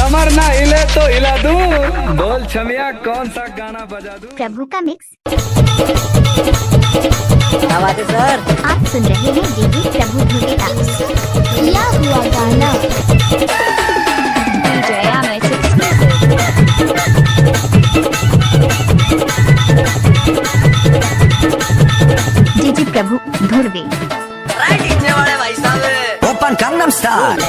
कमर ना हिले तो हिला दूं। बोल छमिया कौन सा गाना बजा दूं। प्रभु का मिक्स। क्या बात है सर? आप सुन रहे हैं डीजे प्रभु ध्रुवे का किया हुआ गाना। डीजे प्रभु ध्रुवे। वाले भाई साहब open gangnam style।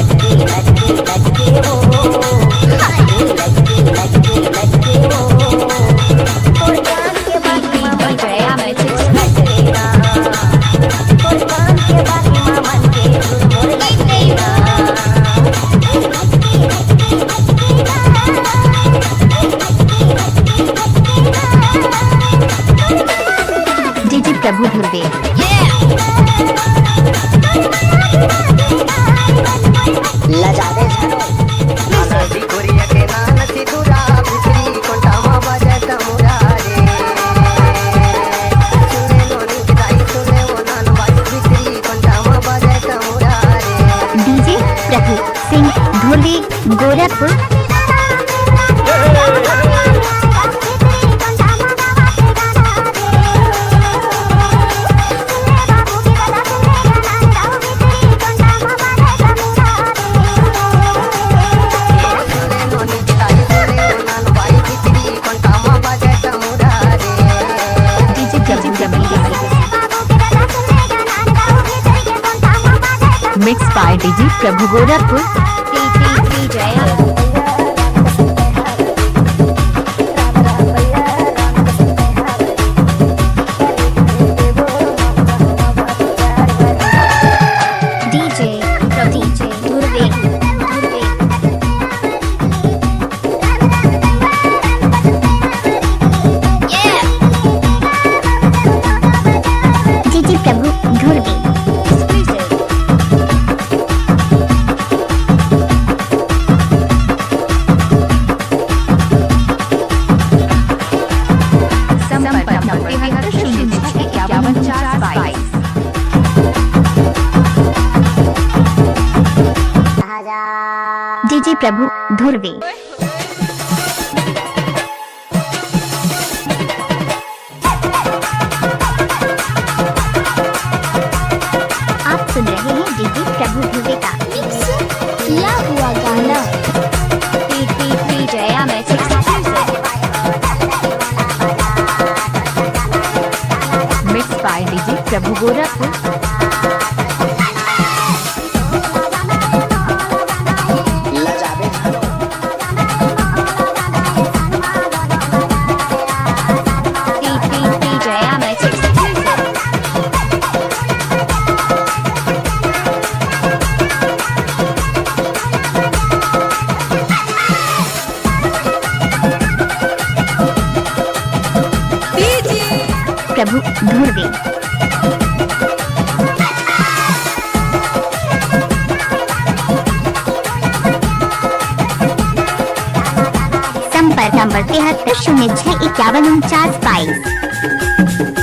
DJ Prabhu Dhruve. लजादे झानो नदी कोरिया के नाम से दूरा भितरी कोंटा मा बजता मुरारे सुने लोनी की दाई सुने वो नान बाई भितरी कोंटा मा बजता मुरारे। DJ Prabhu Singh Dhruve Gorakhpur. Mix by DJ Prabhu Gorakhpur. DJ Dhruve. DJ Prabhu Dhruve. DJ Prabhu Dhruve. आप सुन रहे हैं डीजे प्रभु ध्रुवे का किया हुआ गाना। Mix by DJ Prabhu Gorakhpur. प्रभु ध्रुवे। संपर्क नंबर 7306514922।